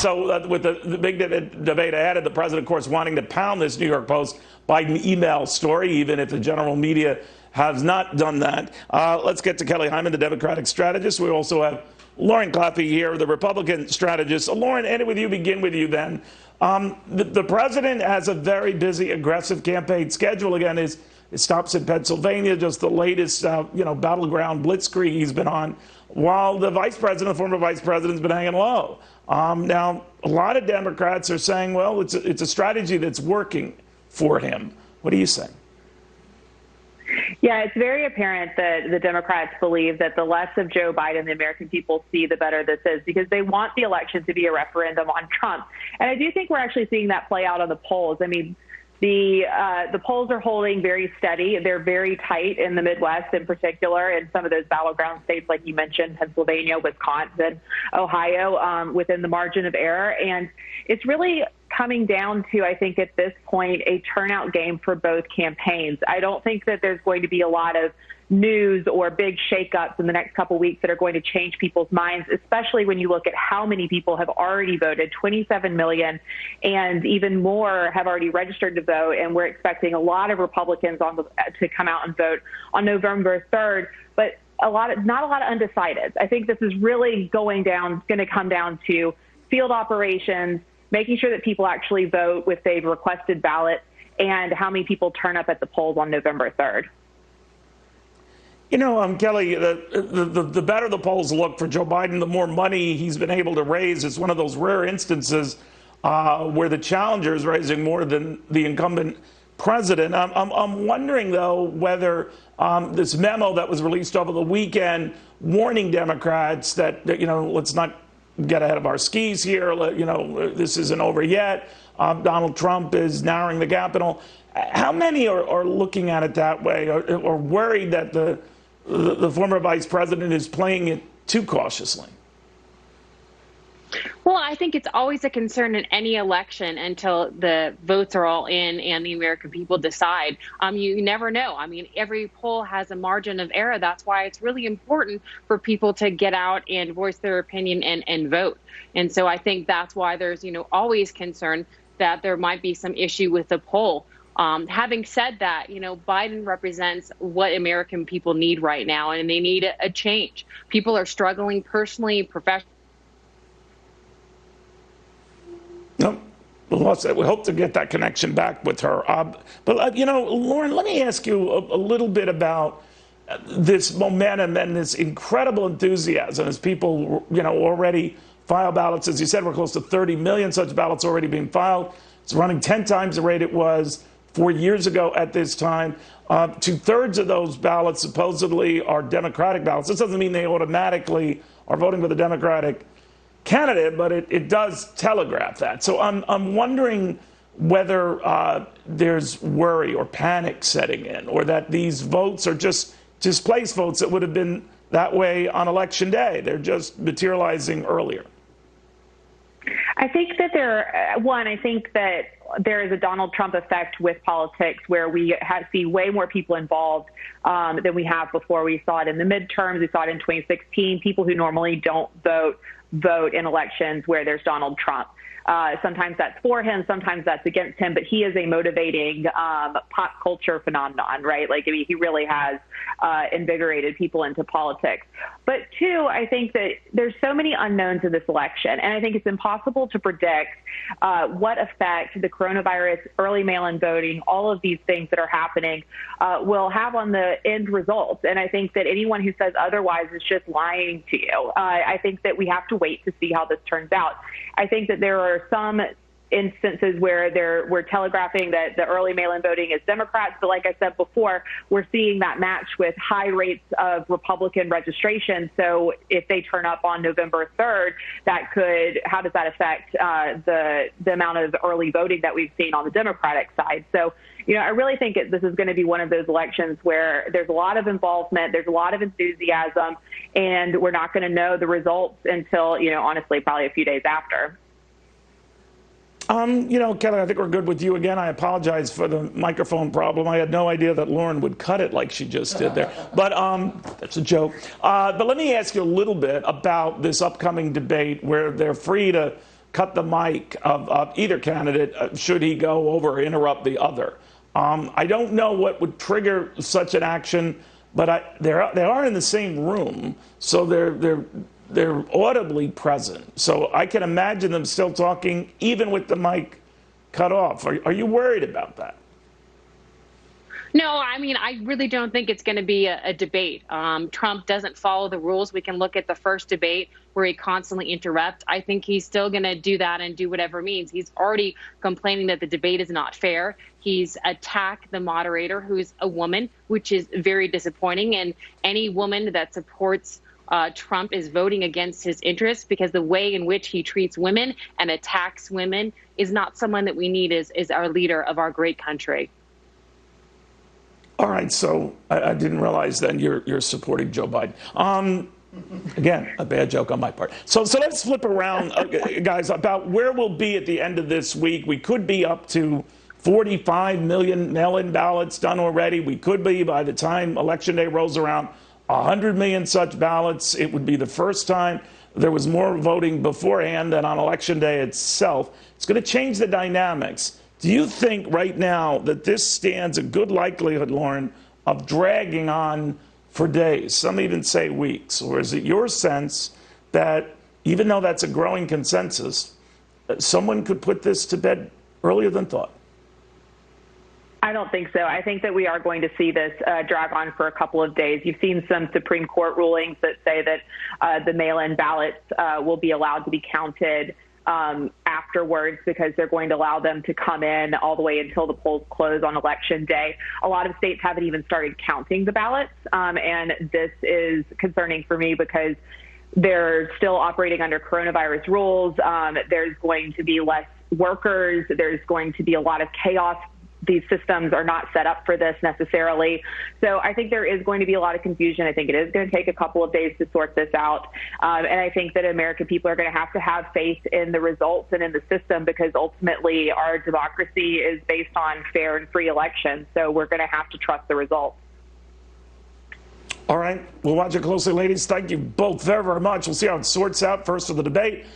with the big debate ahead of the president, of course, wanting to pound this New York Post Biden email story, even if the general media has not done that. Let's get to Kelly Hyman, the Democratic strategist. We also have Lauren Claffey here, the Republican strategist. Lauren, begin with you then. The president has a very busy, aggressive campaign schedule. Again, it stops in Pennsylvania, just the latest, battleground blitzkrieg he's been on, while the former vice president's been hanging low. Now, a lot of Democrats are saying, well, it's a strategy that's working for him. What do you say? Yeah, it's very apparent that the Democrats believe that the less of Joe Biden the American people see, the better this is, because they want the election to be a referendum on Trump. And I do think we're actually seeing that play out on the polls. I mean, the polls are holding very steady. They're very tight in the Midwest in particular, in some of those battleground states like you mentioned, Pennsylvania, Wisconsin, Ohio, within the margin of error. And it's really coming down to, I think at this point, a turnout game for both campaigns. I don't think that there's going to be a lot of news or big shakeups in the next couple of weeks that are going to change people's minds, especially when you look at how many people have already voted. 27 million and even more have already registered to vote. And we're expecting a lot of Republicans to come out and vote on November 3rd. But not a lot of undecideds. I think this is really going to come down to field operations, making sure that people actually vote with they've requested ballots, and how many people turn up at the polls on November 3rd. Kelly, the better the polls look for Joe Biden, the more money he's been able to raise. It's one of those rare instances where the challenger is raising more than the incumbent president. I'm wondering, though, whether this memo that was released over the weekend warning Democrats that let's not get ahead of our skis here. This isn't over yet. Donald Trump is narrowing the Capitol. How many are looking at it that way, or worried that the former vice president is playing it too cautiously? Well, I think it's always a concern in any election until the votes are all in and the American people decide. You never know. I mean, every poll has a margin of error. That's why it's really important for people to get out and voice their opinion and vote. And so I think that's why there's, always concern that there might be some issue with the poll. Having said that, Biden represents what American people need right now, and they need a change. People are struggling personally, professionally. No, we hope to get that connection back with her. But Lauren, let me ask you a little bit about this momentum and this incredible enthusiasm as people, already file ballots. As you said, we're close to 30 million such ballots already being filed. It's running 10 times the rate it was 4 years ago at this time. 2/3 of those ballots supposedly are Democratic ballots. This doesn't mean they automatically are voting for the Democratic candidate, but it does telegraph that. So I'm wondering whether there's worry or panic setting in, or that these votes are just displaced votes that would have been that way on Election Day. They're just materializing earlier. I think that I think that there is a Donald Trump effect with politics where we see way more people involved than we have before. We saw it in the midterms. We saw it in 2016. People who normally don't vote in elections where there's Donald Trump. Sometimes that's for him, sometimes that's against him, but he is a motivating pop culture phenomenon, right? He really has invigorated people into politics. But two, I think that there's so many unknowns in this election, and I think it's impossible to predict what effect the coronavirus, early mail-in voting, all of these things that are happening will have on the end results. And I think that anyone who says otherwise is just lying to you. I think that we have to wait to see how this turns out. I think that there are some instances where we're telegraphing that the early mail-in voting is Democrats. But like I said before, we're seeing that match with high rates of Republican registration. So if they turn up on November 3rd, how does that affect the amount of early voting that we've seen on the Democratic side? So, I really think this is going to be one of those elections where there's a lot of involvement, there's a lot of enthusiasm, and we're not going to know the results until, honestly, probably a few days after. Kelly, I think we're good with you again. I apologize for the microphone problem. I had no idea that Lauren would cut it like she just did there. But that's a joke. But let me ask you a little bit about this upcoming debate where they're free to cut the mic of either candidate should he go over or interrupt the other. I don't know what would trigger such an action, but they are in the same room, so they're audibly present. So I can imagine them still talking, even with the mic cut off. Are you worried about that? No, I mean, I really don't think it's going to be a debate. Trump doesn't follow the rules. We can look at the first debate where he constantly interrupts. I think he's still going to do that and do whatever means. He's already complaining that the debate is not fair. He's attacked the moderator, who's a woman, which is very disappointing. And any woman that supports Trump is voting against his interests, because the way in which he treats women and attacks women is not someone that we need as our leader of our great country. All right, so I didn't realize then you're supporting Joe Biden. Again, a bad joke on my part. So let's flip around, guys, about where we'll be at the end of this week. We could be up to 45 million mail-in ballots done already. We could be, by the time Election Day rolls around, 100 million such ballots. It would be the first time there was more voting beforehand than on Election Day itself. It's going to change the dynamics. Do you think right now that this stands a good likelihood, Lauren, of dragging on for days, some even say weeks? Or is it your sense that even though that's a growing consensus, someone could put this to bed earlier than thought? I don't think so. I think that we are going to see this drag on for a couple of days. You've seen some Supreme Court rulings that say that the mail-in ballots will be allowed to be counted afterwards, because they're going to allow them to come in all the way until the polls close on Election Day. A lot of states haven't even started counting the ballots, and this is concerning for me because they're still operating under coronavirus rules. There's going to be less workers. There's going to be a lot of chaos. These systems are not set up for this necessarily. So I think there is going to be a lot of confusion. I think it is going to take a couple of days to sort this out. And I think that American people are going to have faith in the results and in the system, because ultimately our democracy is based on fair and free elections. So we're going to have to trust the results. All right. We'll watch it closely, ladies. Thank you both very, very much. We'll see how it sorts out first of the debate.